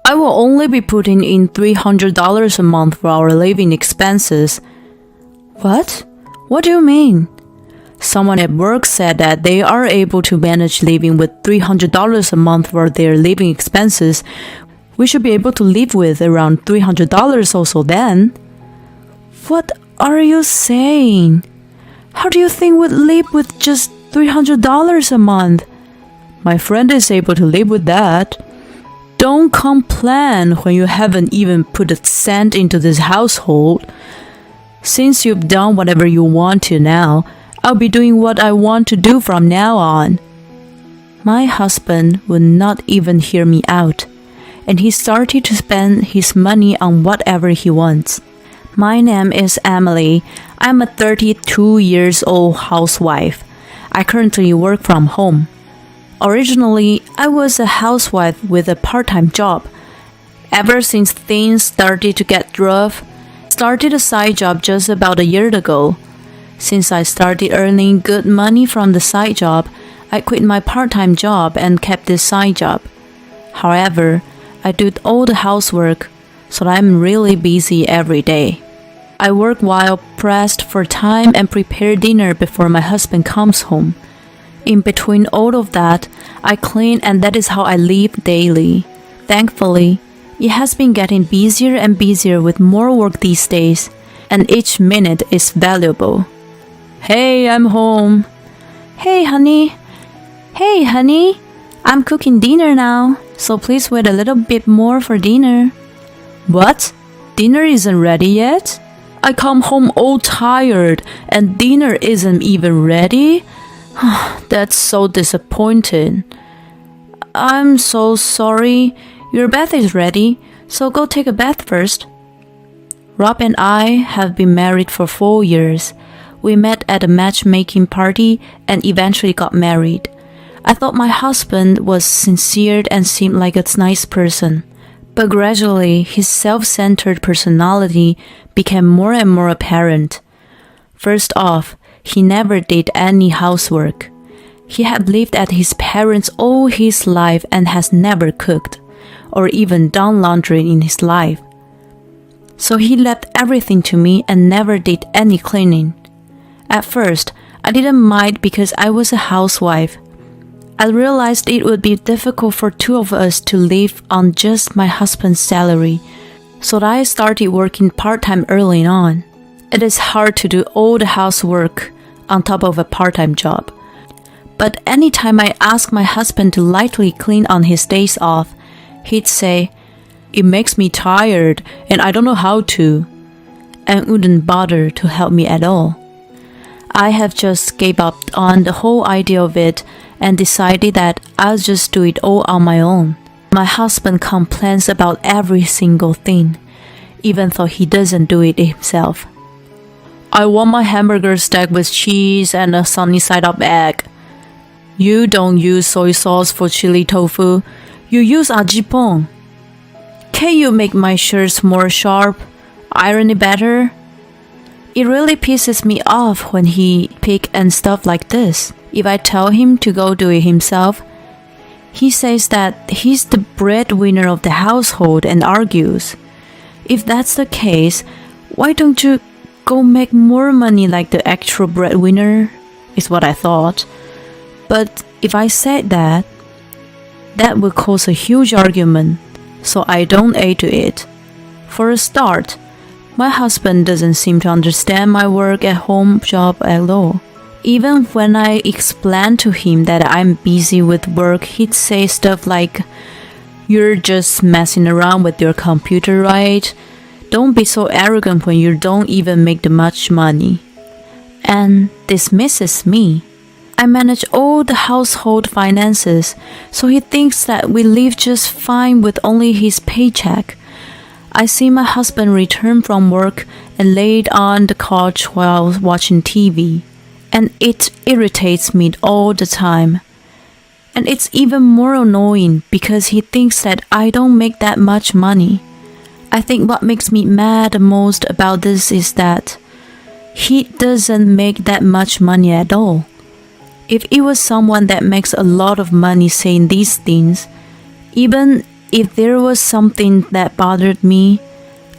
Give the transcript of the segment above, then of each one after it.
I will only be putting in $300 a month for our living expenses. What? What do you mean? Someone at work said that they are able to manage living with $300 a month for their living expenses. We should be able to live with around $300 also then. What are you saying? How do you think we'd live with just $300 a month? My friend is able to live with that. Don't complain when you haven't even put a cent into this household. Since you've done whatever you want to now, I'll be doing what I want to do from now on. My husband would not even hear me out, and he started to spend his money on whatever he wants. My name is Emily. I'm a 32 years old housewife. I currently work from home. Originally, I was a housewife with a part-time job. Ever since things started to get rough, I started a side job just about a year ago. Since I started earning good money from the side job, I quit my part-time job and kept this side job. However, I do all the housework, so I'm really busy every day. I work while pressed for time and prepare dinner before my husband comes home. In between all of that, I clean, and that is how I live daily. Thankfully, it has been getting busier and busier with more work these days, and each minute is valuable. Hey, I'm home. Hey, honey. Hey, honey. I'm cooking dinner now, so please wait a little bit more for dinner. What? Dinner isn't ready yet? I come home all tired, and dinner isn't even ready? That's so disappointing. I'm so sorry. Your bath is ready, so go take a bath first. Rob and I have been married for 4 years. We met at a matchmaking party and eventually got married. I thought my husband was sincere and seemed like a nice person. But gradually, his self-centered personality became more and more apparent. First off, he never did any housework. He had lived at his parents' all his life and has never cooked, or even done laundry in his life. So he left everything to me and never did any cleaning. At first, I didn't mind because I was a housewife. I realized it would be difficult for two of us to live on just my husband's salary, so I started working part-time early on. It is hard to do all the housework on top of a part-time job. But anytime I asked my husband to lightly clean on his days off, he'd say, "It makes me tired and I don't know how to," and wouldn't bother to help me at all. I have just gave up on the whole idea of it and decided that I'll just do it all on my own. My husband complains about every single thing, even though he doesn't do it himself. I want my hamburger stacked with cheese and a sunny side up egg. You don't use soy sauce for chili tofu. You use ajipong. Can you make my shirts more sharp? Iron it better? It really pisses me off when he pick and stuff like this. If I tell him to go do it himself, he says that he's the breadwinner of the household and argues. If that's the case, why don't you go make more money like the actual breadwinner? Is what I thought. But if I said that, that would cause a huge argument, so I don't add to it. For a start, my husband doesn't seem to understand my work at home job at all. Even when I explain to him that I'm busy with work, he'd say stuff like, "You're just messing around with your computer, right? Don't be so arrogant when you don't even make that much money." And dismisses me. I manage all the household finances, so he thinks that we live just fine with only his paycheck. I see my husband return from work and laid on the couch while watching TV, and it irritates me all the time. And it's even more annoying because he thinks that I don't make that much money. I think what makes me mad the most about this is that he doesn't make that much money at all. If it was someone that makes a lot of money saying these things, even if there was something that bothered me,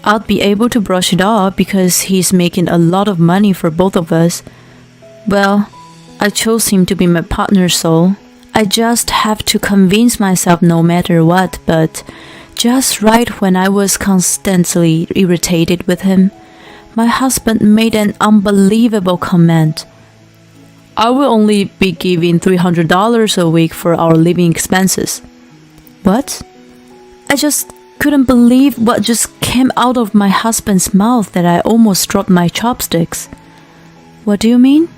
I'd be able to brush it off because he's making a lot of money for both of us. Well, I chose him to be my partner, so I just have to convince myself no matter what. But just right when I was constantly irritated with him, my husband made an unbelievable comment. I will only be giving $300 a week for our living expenses. What? I just couldn't believe what just came out of my husband's mouth that I almost dropped my chopsticks. What do you mean?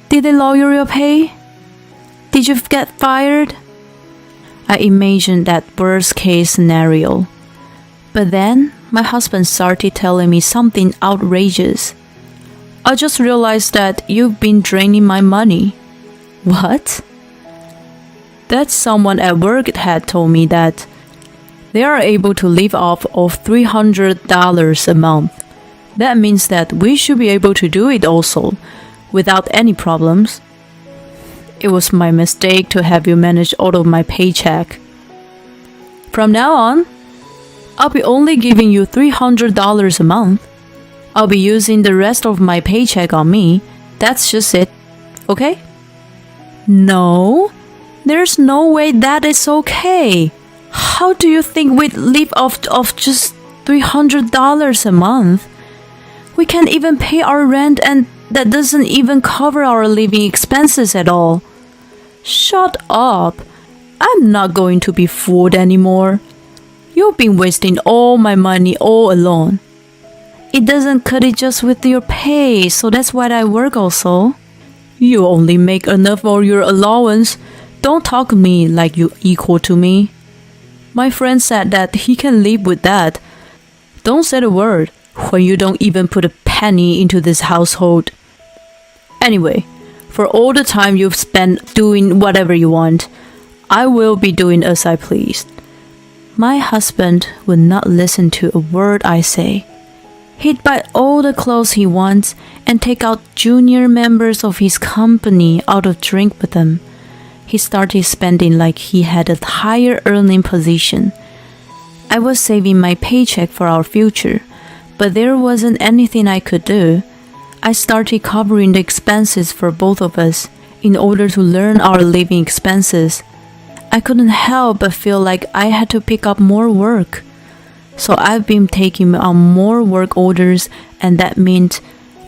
Did they lower your pay? Did you get fired? I imagined that worst case scenario. But then my husband started telling me something outrageous. I just realized that you've been draining my money. What? That someone at work had told me that they are able to live off of $300 a month. That means that we should be able to do it also, without any problems. It was my mistake to have you manage all of my paycheck. From now on, I'll be only giving you $300 a month. I'll be using the rest of my paycheck on me. That's just it. Okay? No, there's no way that is okay. How do you think we'd live off of just $300 a month? We can't even pay our rent, and that doesn't even cover our living expenses at all. Shut up. I'm not going to be fooled anymore. You've been wasting all my money all alone. It doesn't cut it just with your pay, so that's why I work also. You only make enough for your allowance. Don't talk to me like you equal to me. My friend said that he can live with that. Don't say a word when you don't even put a penny into this household. Anyway, for all the time you've spent doing whatever you want, I will be doing as I please. My husband would not listen to a word I say. He'd buy all the clothes he wants and take out junior members of his company out to drink with him. He started spending like he had a higher earning position. I was saving my paycheck for our future, but there wasn't anything I could do. I started covering the expenses for both of us in order to learn our living expenses. I couldn't help but feel like I had to pick up more work. So I've been taking on more work orders, and that meant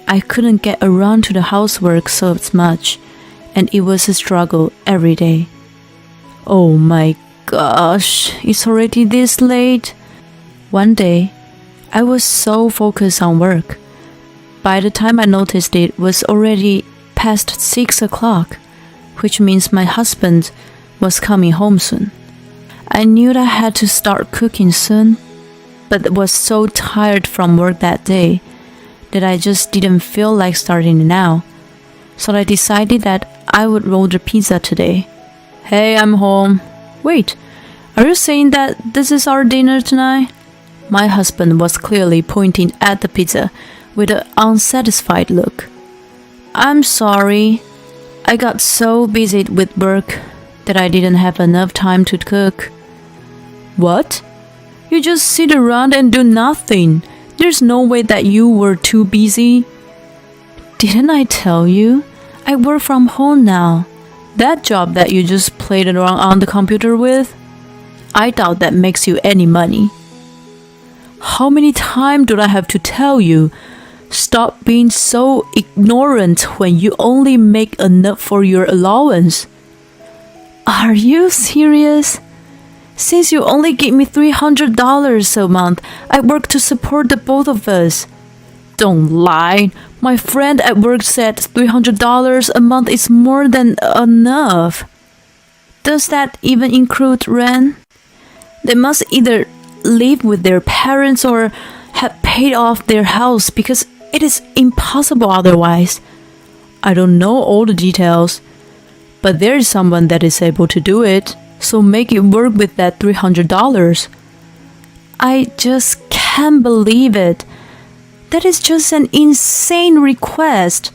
I couldn't get around to the housework so much, and it was a struggle every day. Oh my gosh, it's already this late. One day, I was so focused on work. By the time I noticed it was already past 6 o'clock, which means my husband was coming home soon. I knew that I had to start cooking soon, but was so tired from work that day that I just didn't feel like starting now. So I decided that I would order pizza today. Hey, I'm home. Wait, are you saying that this is our dinner tonight? My husband was clearly pointing at the pizza with an unsatisfied look. I'm sorry. I got so busy with work that I didn't have enough time to cook. What? You just sit around and do nothing. There's no way that you were too busy. Didn't I tell you? I work from home now. That job that you just played around on the computer with? I doubt that makes you any money. How many times do I have to tell you? Stop being so ignorant when you only make enough for your allowance. Are you serious? Since you only give me $300 a month, I work to support the both of us. Don't lie. My friend at work said $300 a month is more than enough. Does that even include rent? They must either live with their parents or have paid off their house because it is impossible otherwise. I don't know all the details, but there is someone that is able to do it, so make it work with that $300. I just can't believe it. That is just an insane request.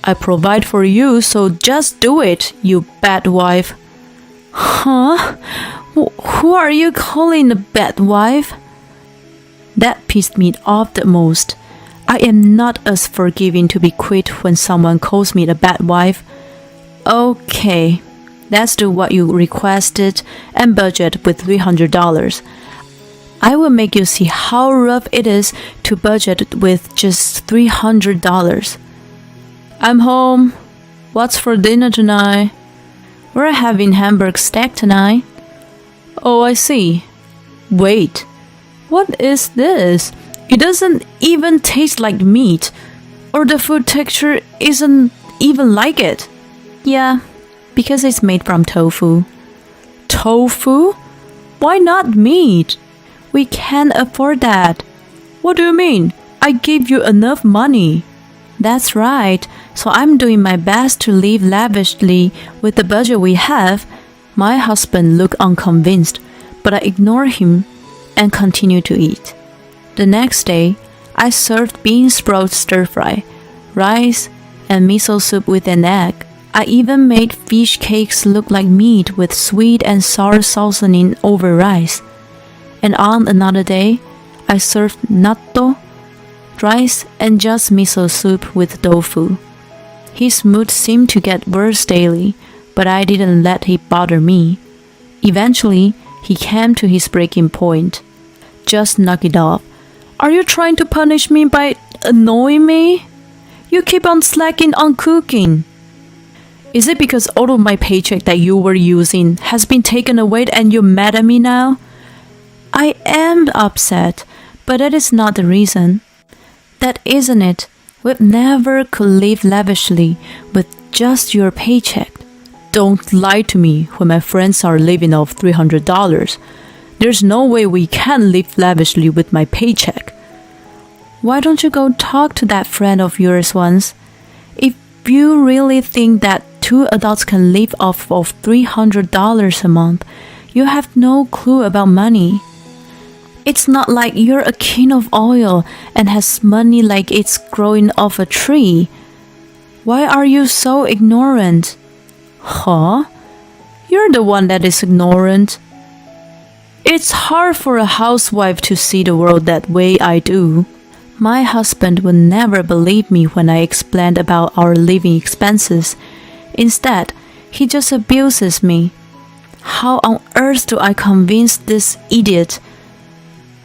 I provide for you, so just do it, you bad wife. Huh? Who are you calling a bad wife? That pissed me off the most. I am not as forgiving to be quit when someone calls me a bad wife. Okay, let's do what you requested and budget with $300. I will make you see how rough it is to budget with just $300. I'm home. What's for dinner tonight? We're having Hamburg steak tonight. Oh, I see. Wait, what is this? It doesn't even taste like meat, or the food texture isn't even like it. Yeah, because it's made from tofu. Tofu? Why not meat? We can't afford that. What do you mean? I gave you enough money. That's right, so I'm doing my best to live lavishly with the budget we have. My husband looked unconvinced, but I ignored him and continued to eat. The next day, I served bean sprout stir-fry, rice, and miso soup with an egg. I even made fish cakes look like meat with sweet and sour seasoning over rice. And on another day, I served natto, rice, and just miso soup with tofu. His mood seemed to get worse daily, but I didn't let it bother me. Eventually, he came to his breaking point. Just knock it off. Are you trying to punish me by annoying me? You keep on slacking on cooking. Is it because all of my paycheck that you were using has been taken away and you're mad at me now? I am upset, but that is not the reason. That isn't it. We never could live lavishly with just your paycheck. Don't lie to me when my friends are living off $300. There's no way we can live lavishly with my paycheck. Why don't you go talk to that friend of yours once? If you really think that two adults can live off of $300 a month, you have no clue about money. It's not like you're a king of oil and has money like it's growing off a tree. Why are you so ignorant? Huh? You're the one that is ignorant. It's hard for a housewife to see the world that way I do. My husband would never believe me when I explained about our living expenses. Instead, he just abuses me. How on earth do I convince this idiot?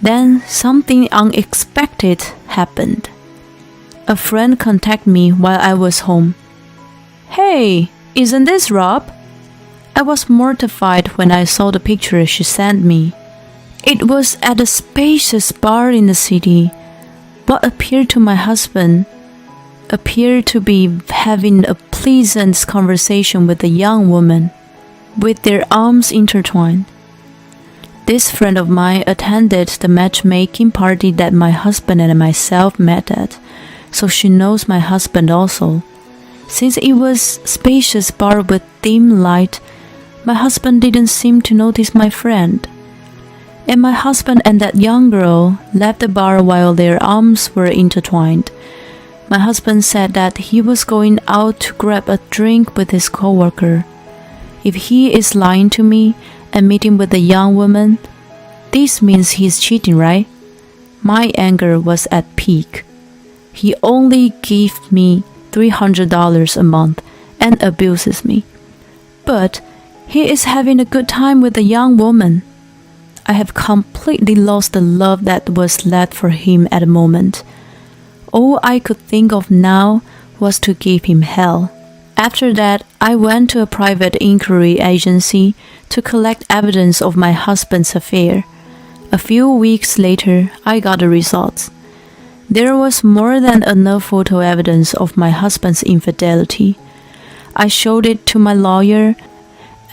Then something unexpected happened. A friend contacted me while I was home. Hey, isn't this Rob? I was mortified when I saw the picture she sent me. It was at a spacious bar in the city. What appeared to my husband appeared to be having a pleasant conversation with a young woman, with their arms intertwined. This friend of mine attended the matchmaking party that my husband and myself met at, so she knows my husband also. Since it was a spacious bar with dim light, my husband didn't seem to notice my friend. And my husband and that young girl left the bar while their arms were intertwined. My husband said that he was going out to grab a drink with his coworker. If he is lying to me and meeting with a young woman, this means he's cheating, right? My anger was at peak. He only gave me $300 a month and abuses me. But he is having a good time with a young woman. I have completely lost the love that was left for him at the moment. All I could think of now was to give him hell. After that, I went to a private inquiry agency to collect evidence of my husband's affair. A few weeks later, I got the results. There was more than enough photo evidence of my husband's infidelity. I showed it to my lawyer,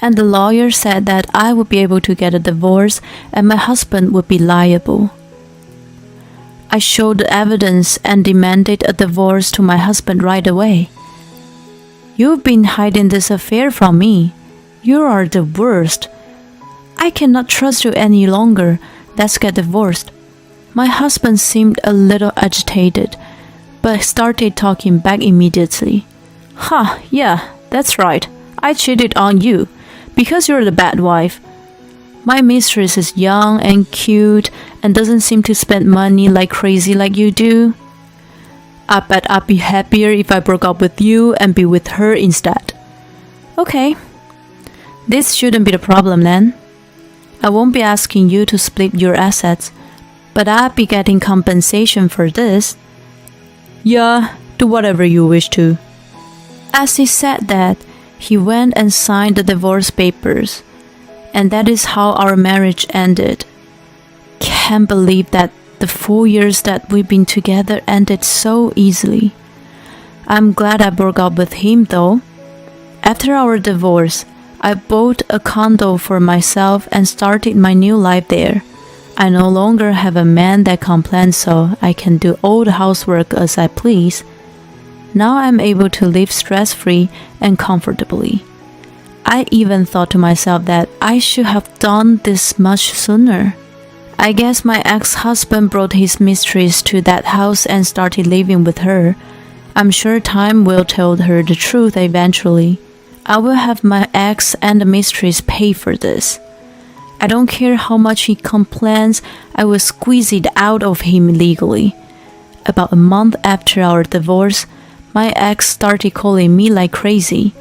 and the lawyer said that I would be able to get a divorce and my husband would be liable. I showed the evidence and demanded a divorce to my husband right away. You've been hiding this affair from me. You are the worst. I cannot trust you any longer. Let's get divorced. My husband seemed a little agitated, but started talking back immediately. Yeah, that's right. I cheated on you because you're the bad wife. My mistress is young and cute and doesn't seem to spend money like crazy like you do. I bet I'd be happier if I broke up with you and be with her instead. Okay. This shouldn't be the problem then. I won't be asking you to split your assets, but I'd be getting compensation for this. Yeah, do whatever you wish to. As he said that, he went and signed the divorce papers. And that is how our marriage ended. Can't believe that the 4 years that we've been together ended so easily. I'm glad I broke up with him though. After our divorce, I bought a condo for myself and started my new life there. I no longer have a man that complains, so I can do all the housework as I please. Now I'm able to live stress-free and comfortably. I even thought to myself that I should have done this much sooner. I guess my ex-husband brought his mistress to that house and started living with her. I'm sure time will tell her the truth eventually. I will have my ex and the mistress pay for this. I don't care how much he complains, I will squeeze it out of him legally. About a month after our divorce, my ex started calling me like crazy.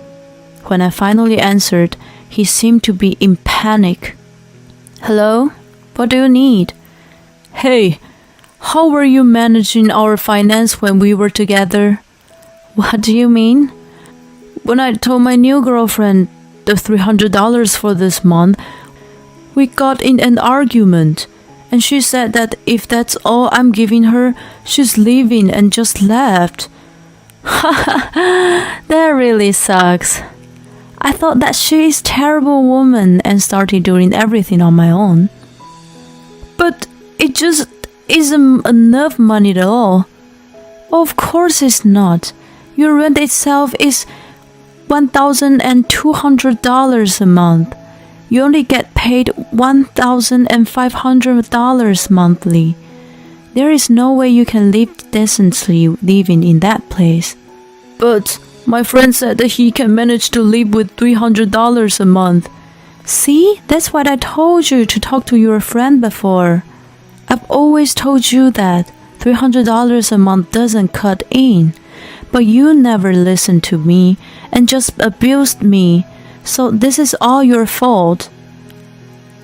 When I finally answered, he seemed to be in panic. Hello? What do you need? Hey, how were you managing our finance when we were together? What do you mean? When I told my new girlfriend the $300 for this month, we got in an argument, and she said that if that's all I'm giving her, she's leaving and just left. That really sucks. I thought that she is a terrible woman and started doing everything on my own. But it just isn't enough money at all. Of course it's not. Your rent itself is $1,200 a month. You only get paid $1,500 monthly. There is no way you can live decently living in that place. But my friend said that he can manage to live with $300 a month. See, that's what I told you to talk to your friend before. I've always told you that $300 a month doesn't cut in. But you never listened to me and just abused me, so this is all your fault.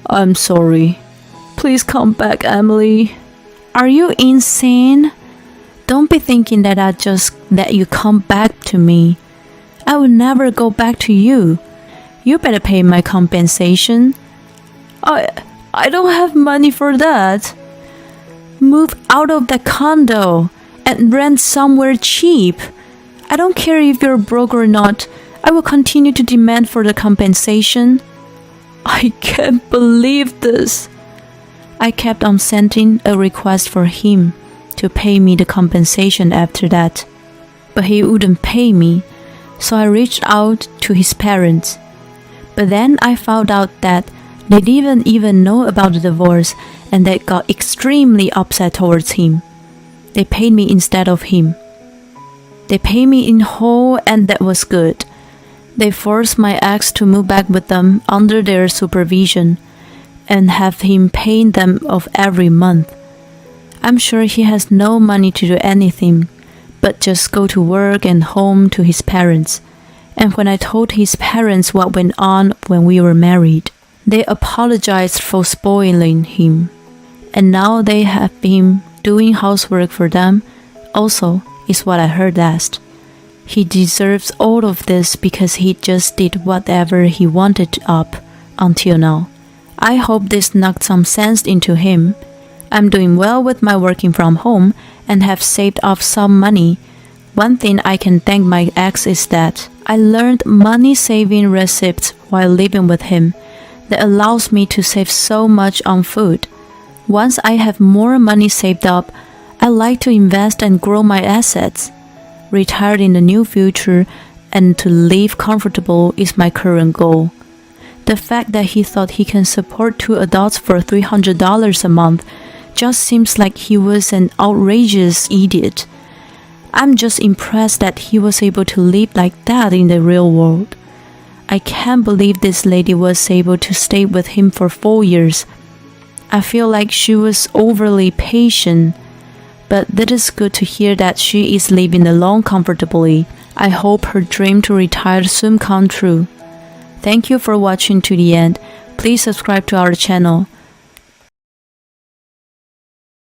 I'm sorry. Please come back, Emily. Are you insane? Don't be thinking that I just let you come back to me. I will never go back to you. You better pay my compensation. I don't have money for that. Move out of the condo and rent somewhere cheap. I don't care if you're broke or not. I will continue to demand for the compensation. I can't believe this. I kept on sending a request for him to pay me the compensation after that. But he wouldn't pay me, so I reached out to his parents. But then I found out that they didn't even know about the divorce and they got extremely upset towards him. They paid me instead of him. They paid me in whole and that was good. They forced my ex to move back with them under their supervision and have him paying them off every month. I'm sure he has no money to do anything but just go to work and home to his parents. And when I told his parents what went on when we were married, they apologized for spoiling him. And now they have been doing housework for them also, is what I heard last. He deserves all of this because he just did whatever he wanted up until now. I hope this knocked some sense into him. I'm doing well with my working from home and have saved up some money. One thing I can thank my ex is that I learned money-saving recipes while living with him that allows me to save so much on food. Once I have more money saved up, I like to invest and grow my assets. Retire in the near future and to live comfortable is my current goal. The fact that he thought he can support 2 adults for $300 a month just seems like he was an outrageous idiot. I'm just impressed that he was able to live like that in the real world. I can't believe this lady was able to stay with him for 4 years. I feel like she was overly patient, but it is good to hear that she is living alone comfortably. I hope her dream to retire soon come true. Thank you for watching to the end. Please subscribe to our channel.